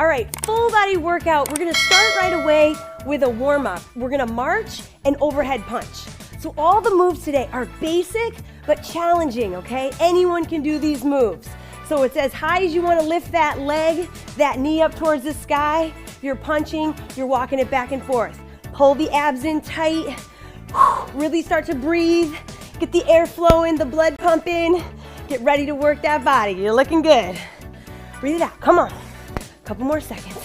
All right, full body workout. We're gonna start right away with a warm up. We're gonna march and overhead punch. So all the moves today are basic but challenging, okay? Anyone can do these moves. So it's as high as you wanna lift that leg, that knee up towards the sky. You're punching, you're walking it back and forth. Pull the abs in tight. Really start to breathe. Get the air flowing, the blood pumping. Get ready to work that body. You're looking good. Breathe it out, come on. Couple more seconds.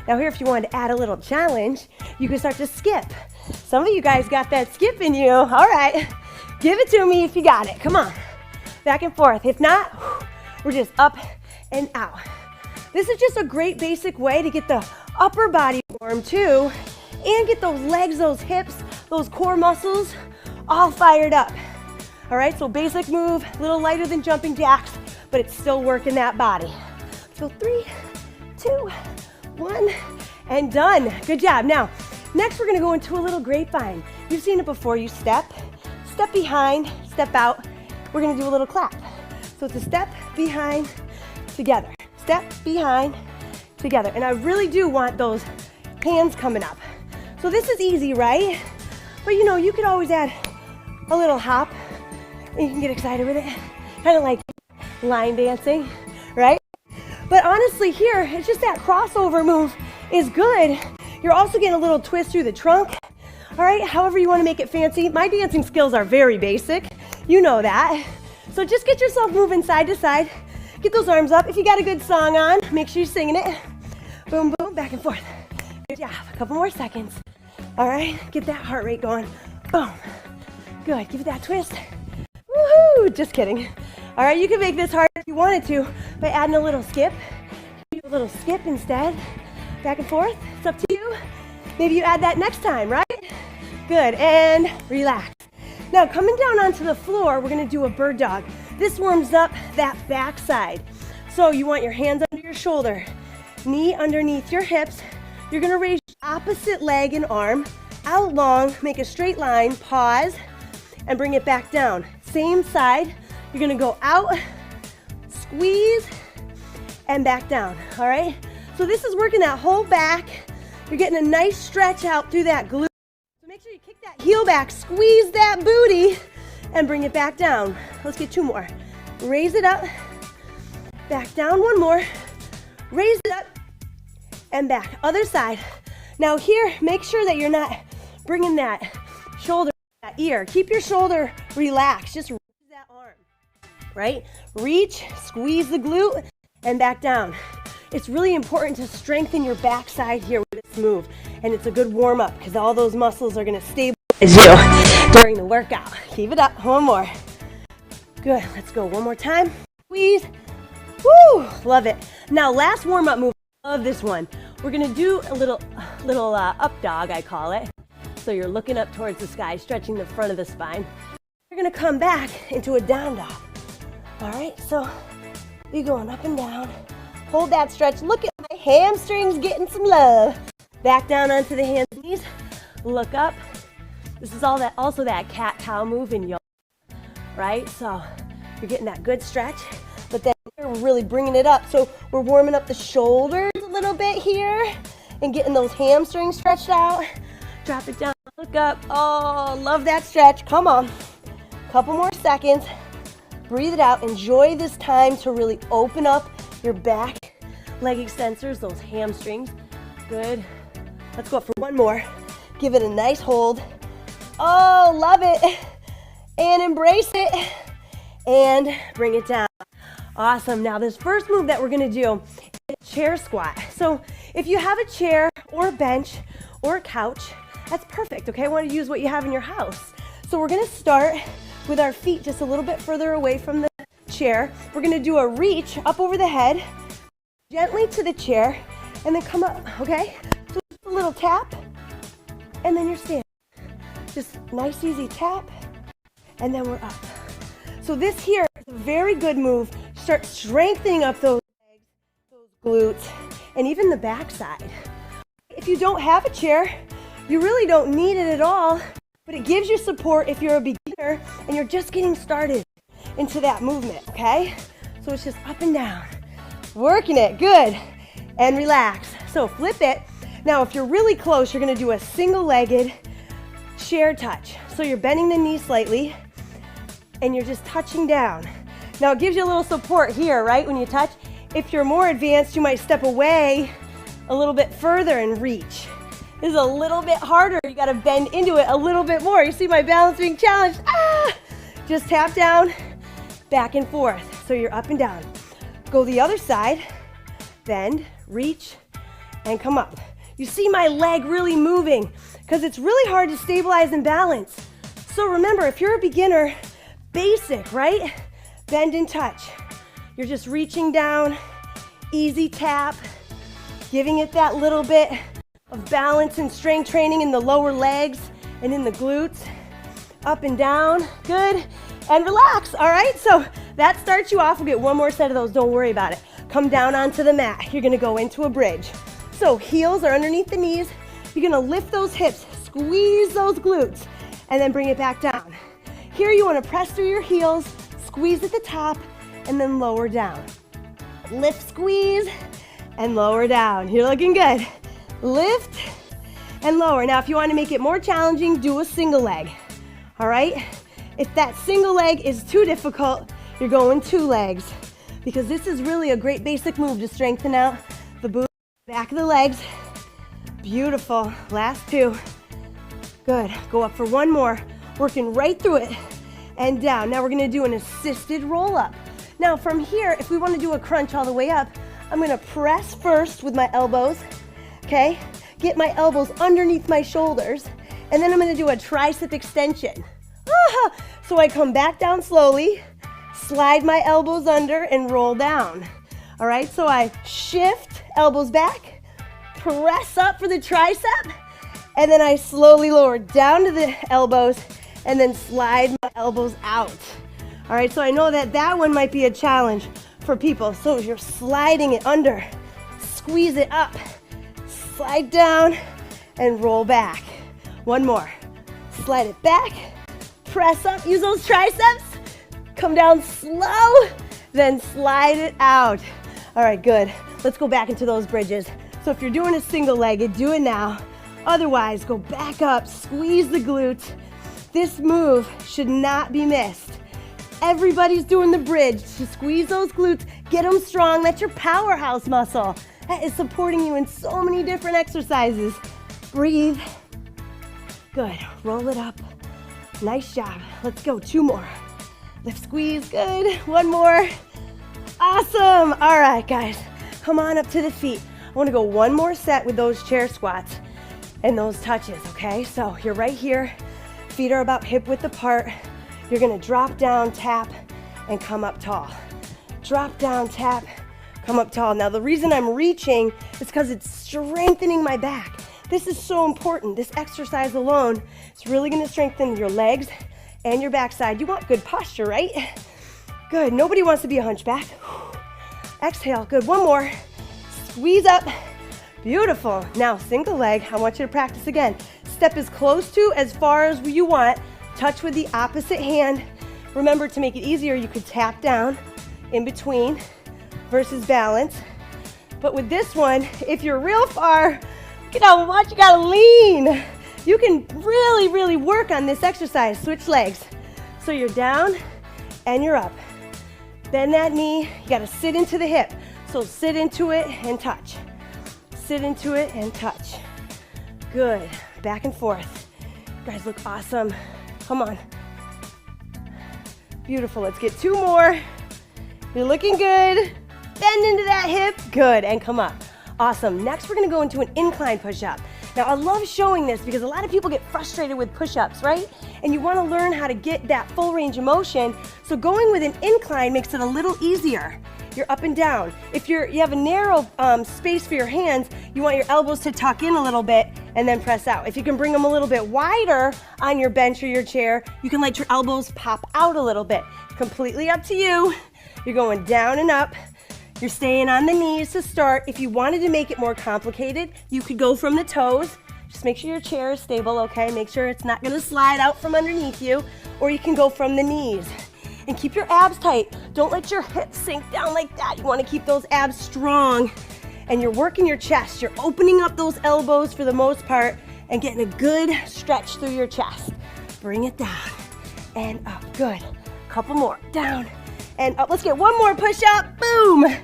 Now here, if you wanted to add a little challenge, you can start to skip. Some of you guys got that skip in you. All right, give it to me if you got it. Come on, back and forth. If not, we're just up and out. This is just a great basic way to get the upper body warm too, and get those legs, those hips, those core muscles all fired up. All right, so basic move, a little lighter than jumping jacks, but it's still working that body. So 3, 2, 1, and done. Good job. Now, next we're gonna go into a little grapevine. You've seen it before. You step behind, step out. We're gonna do a little clap. So it's a step behind, together. Step behind, together. And I really do want those hands coming up. So this is easy, right? But you know, you could always add a little hop and you can get excited with it. Kind of like line dancing, right? But honestly here, it's just that crossover move is good. You're also getting a little twist through the trunk. All right, however you want to make it fancy. My dancing skills are very basic. You know that. So just get yourself moving side to side. Get those arms up. If you got a good song on, make sure you're singing it. Boom, boom, back and forth. Good job. A couple more seconds. All right, get that heart rate going. Boom. Good, give it that twist. Woohoo, just kidding. All right, you can make this hard if you wanted to by adding a little skip. Do a little skip instead. Back and forth, it's up to you. Maybe you add that next time, right? Good, and relax. Now coming down onto the floor, we're gonna do a bird dog. This warms up that back side. So you want your hands under your shoulder, knee underneath your hips. You're gonna raise your opposite leg and arm out long, make a straight line, pause, and bring it back down. Same side, you're gonna go out, squeeze, and back down, all right? So this is working that whole back. You're getting a nice stretch out through that glute. So make sure you kick that heel back, squeeze that booty, and bring it back down. Let's get 2 more. Raise it up, back down, 1 more. Raise it up, and back. Other side. Now here, make sure that you're not bringing that shoulder, that ear. Keep your shoulder relaxed. Just raise that arm, right? Reach, squeeze the glute, and back down. It's really important to strengthen your backside here with this move. And it's a good warm up because all those muscles are gonna stabilize you during the workout. Keep it up, 1 more. Good, let's go 1 more time. Squeeze, woo, love it. Now last warm up move, love this one. We're gonna do a little up dog, I call it. So you're looking up towards the sky, stretching the front of the spine. You're gonna come back into a down dog. All right, so you're going up and down. Hold that stretch. Look at my hamstrings getting some love. Back down onto the hands and knees. Look up. This is also that cat-cow move in yoga, right? So you're getting that good stretch, but then we're really bringing it up. So we're warming up the shoulders a little bit here and getting those hamstrings stretched out. Drop it down, look up. Oh, love that stretch. Come on. Couple more seconds. Breathe it out. Enjoy this time to really open up your back, leg extensors, those hamstrings. Good. Let's go up for 1 more. Give it a nice hold. Oh, love it. And embrace it. And bring it down. Awesome. Now this first move that we're gonna do is a chair squat. So if you have a chair or a bench or a couch, that's perfect, okay? I want to use what you have in your house. So we're gonna start with our feet just a little bit further away from the chair. We're gonna do a reach up over the head, gently to the chair, and then come up, okay? So just a little tap, and then you're standing. Just nice, easy tap, and then we're up. So this here is a very good move. Start strengthening up those legs, those glutes, and even the backside. If you don't have a chair, you really don't need it at all, but it gives you support if you're a beginner and you're just getting started into that movement, okay? So it's just up and down, working it, good. and relax. So flip it. Now, if you're really close, you're gonna do a single-legged chair touch. So you're bending the knee slightly, and you're just touching down. Now, it gives you a little support here, right, when you touch. If you're more advanced, you might step away a little bit further and reach. This is a little bit harder. You gotta bend into it a little bit more. You see my balance being challenged. Just tap down, back and forth. So you're up and down. Go the other side, bend, reach, and come up. You see my leg really moving because it's really hard to stabilize and balance. So remember, if you're a beginner, basic, right? Bend and touch. You're just reaching down, easy tap, giving it that little bit of balance and strength training in the lower legs and in the glutes. Up and down, good, and relax, all right? So that starts you off. We'll get one more set of those, don't worry about it. Come down onto the mat. You're gonna go into a bridge. So heels are underneath the knees. You're gonna lift those hips, squeeze those glutes, and then bring it back down. Here you wanna press through your heels, squeeze at the top, and then lower down. Lift, squeeze, and lower down. You're looking good. Lift and lower. Now, if you wanna make it more challenging, do a single leg, all right? If that single leg is too difficult, you're going two legs, because this is really a great basic move to strengthen out the booty, back of the legs. Beautiful. Last two. Good. Go up for one more. Working right through it and down. Now we're going to do an assisted roll up. Now from here, if we want to do a crunch all the way up, I'm going to press first with my elbows. Okay? Get my elbows underneath my shoulders. And then I'm going to do a tricep extension. So I come back down slowly, slide my elbows under, and roll down. All right, so I shift, elbows back, press up for the tricep, and then I slowly lower down to the elbows, and then slide my elbows out. All right, so I know that that one might be a challenge for people. So you're sliding it under, squeeze it up, slide down, and roll back. One more. Slide it back, press up, use those triceps, come down slow, then slide it out. All right, good. Let's go back into those bridges. So if you're doing a single legged, do it now. Otherwise, go back up, squeeze the glutes. This move should not be missed. Everybody's doing the bridge. Just squeeze those glutes, get them strong. That's your powerhouse muscle. That is supporting you in so many different exercises. Breathe. Good. Roll it up. Nice job. Let's go. Two more. Lift, squeeze. Good. One more. Awesome. All right, guys. Come on up to the feet. I want to go one more set with those chair squats and those touches, okay? So you're right here. Feet are about hip width apart. You're going to drop down, tap, and come up tall. Drop down, tap, come up tall. Now, the reason I'm reaching is because it's strengthening my back. This is so important. This exercise alone is really going to strengthen your legs and your backside. You want good posture, right? Good. Nobody wants to be a hunchback. Exhale. Good. One more. Squeeze up. Beautiful. Now, single leg. I want you to practice again. Step as close to as far as you want. Touch with the opposite hand. Remember, to make it easier, you could tap down in between versus balance. But with this one, if you're real far, look at how much you gotta lean. You can really, really work on this exercise. Switch legs. So you're down and you're up. Bend that knee. You gotta sit into the hip. So sit into it and touch. Sit into it and touch. Good. Back and forth. You guys look awesome. Come on. Beautiful. Let's get two more. You're looking good. Bend into that hip. Good. And come up. Awesome. Next, we're going to go into an incline push-up. Now, I love showing this because a lot of people get frustrated with push-ups, right? And you want to learn how to get that full range of motion. So going with an incline makes it a little easier. You're up and down. If you have a narrow space for your hands, you want your elbows to tuck in a little bit and then press out. If you can bring them a little bit wider on your bench or your chair, you can let your elbows pop out a little bit. Completely up to you. You're going down and up. You're staying on the knees to start. If you wanted to make it more complicated, you could go from the toes. Just make sure your chair is stable, okay? Make sure it's not gonna slide out from underneath you, or you can go from the knees. And keep your abs tight. Don't let your hips sink down like that. You wanna keep those abs strong and you're working your chest. You're opening up those elbows for the most part and getting a good stretch through your chest. Bring it down and up. Good. Couple more. Down and up. Let's get one more push up. Boom.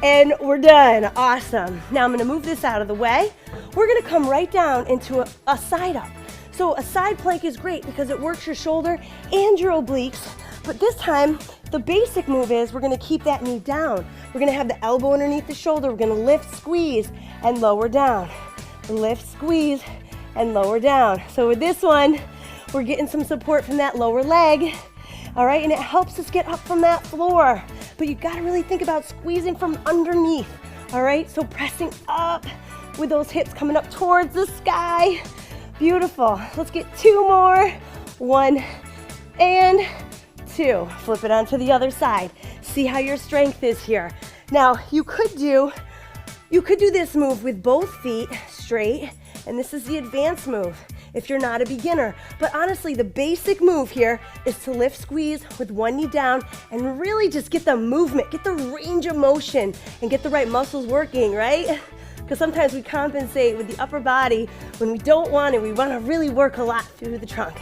And we're done. Awesome. Now I'm going to move this out of the way. We're going to come right down into a side up. So a side plank is great because it works your shoulder and your obliques. But this time, the basic move is we're going to keep that knee down. We're going to have the elbow underneath the shoulder. We're going to lift, squeeze, and lower down. Lift, squeeze, and lower down. So with this one, we're getting some support from that lower leg. All right, and it helps us get up from that floor. But you got to really think about squeezing from underneath. All right, so pressing up with those hips coming up towards the sky. Beautiful. Let's get two more. 1 and 2. Flip it onto the other side. See how your strength is here. Now, you could do this move with both feet straight, and this is the advanced move if you're not a beginner. But honestly, the basic move here is to lift, squeeze with one knee down and really just get the movement, get the range of motion, and get the right muscles working, right? Because sometimes we compensate with the upper body when we don't want it. We want to really work a lot through the trunk.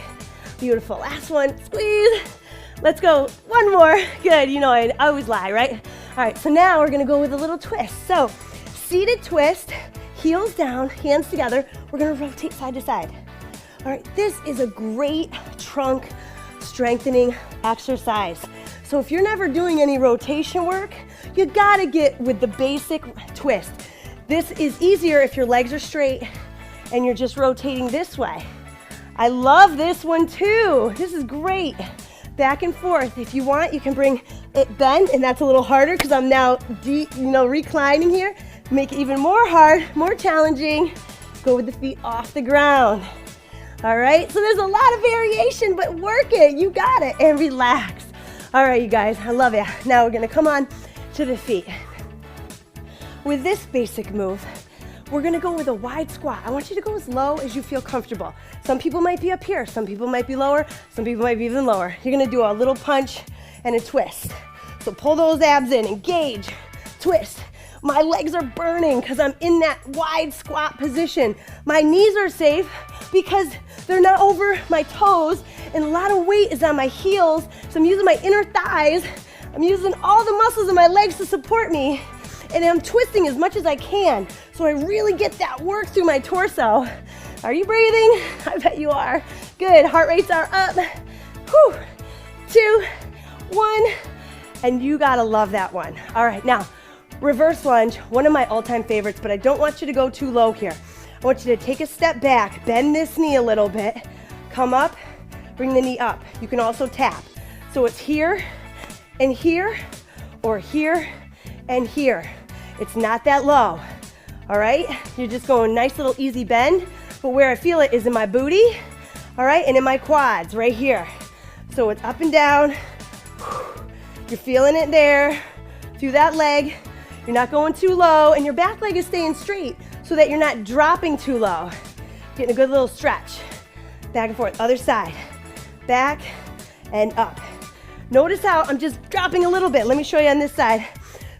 Beautiful. Last one. Squeeze. Let's go. One more. Good. You know, I always lie, right? All right. So now we're going to go with a little twist. So seated twist, heels down, hands together. We're going to rotate side to side. All right. This is a great trunk strengthening exercise. So if you're never doing any rotation work, you got to get with the basic twist. This is easier if your legs are straight and you're just rotating this way. I love this one too. This is great. Back and forth. If you want, you can bring it bent, and that's a little harder because I'm now reclining here. Make it even more hard, more challenging. Go with the feet off the ground. All right, so there's a lot of variation, but work it. You got it. And relax. All right, you guys, I love it. Now we're gonna come on to the feet. With this basic move, we're gonna go with a wide squat. I want you to go as low as you feel comfortable. Some people might be up here, some people might be lower, some people might be even lower. You're gonna do a little punch and a twist. So pull those abs in, engage, twist. My legs are burning because I'm in that wide squat position. My knees are safe because they're not over my toes, and a lot of weight is on my heels, so I'm using my inner thighs. I'm using all the muscles in my legs to support me. And I'm twisting as much as I can, so I really get that work through my torso. Are you breathing? I bet you are. Good, heart rates are up. Whew. 2, 1, and you gotta love that one. All right, now, reverse lunge, one of my all-time favorites, but I don't want you to go too low here. I want you to take a step back, bend this knee a little bit, come up, bring the knee up. You can also tap. So it's here and here, or here and here. It's not that low, all right? You're just going nice little easy bend, but where I feel it is in my booty, all right, and in my quads right here. So it's up and down. You're feeling it there through that leg. You're not going too low, and your back leg is staying straight so that you're not dropping too low. Getting a good little stretch. Back and forth, other side. Back and up. Notice how I'm just dropping a little bit. Let me show you on this side,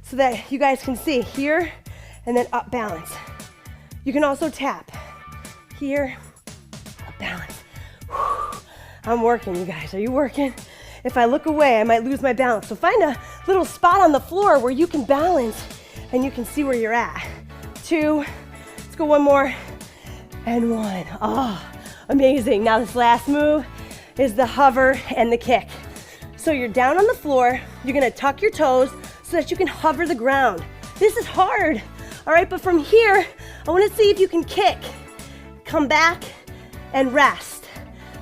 so that you guys can see here and then up balance. You can also tap here, up balance. Whew. I'm working, you guys. Are you working? If I look away, I might lose my balance. So find a little spot on the floor where you can balance and you can see where you're at. 2, let's go one more, and 1. Oh, amazing. Now this last move is the hover and the kick. So you're down on the floor, you're gonna tuck your toes so that you can hover the ground. This is hard, all right? But from here, I wanna see if you can kick, come back, and rest.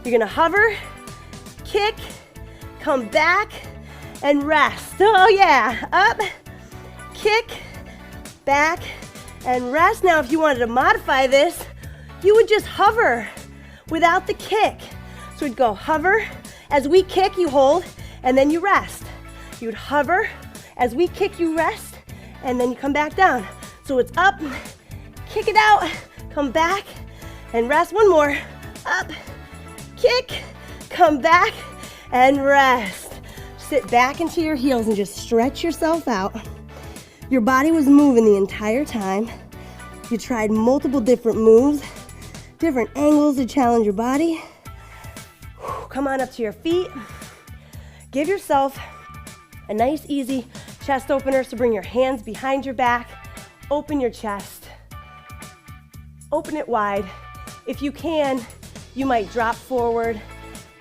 You're gonna hover, kick, come back, and rest. Oh yeah, up, kick, back, and rest. Now if you wanted to modify this, you would just hover without the kick. So we'd go hover, as we kick, you hold, and then you rest. You would hover, as we kick, you rest, and then you come back down. So it's up, kick it out, come back, and rest. One more. Up, kick, come back, and rest. Sit back into your heels and just stretch yourself out. Your body was moving the entire time. You tried multiple different moves, different angles to challenge your body. Come on up to your feet. Give yourself a nice, easy chest opener. So bring your hands behind your back, open your chest, open it wide. If you can, you might drop forward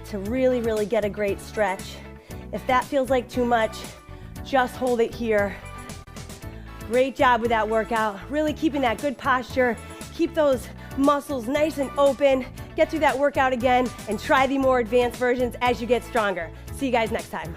to really, really get a great stretch. If that feels like too much, just hold it here. Great job with that workout. Really keeping that good posture. Keep those muscles nice and open. Get through that workout again and try the more advanced versions as you get stronger. See you guys next time.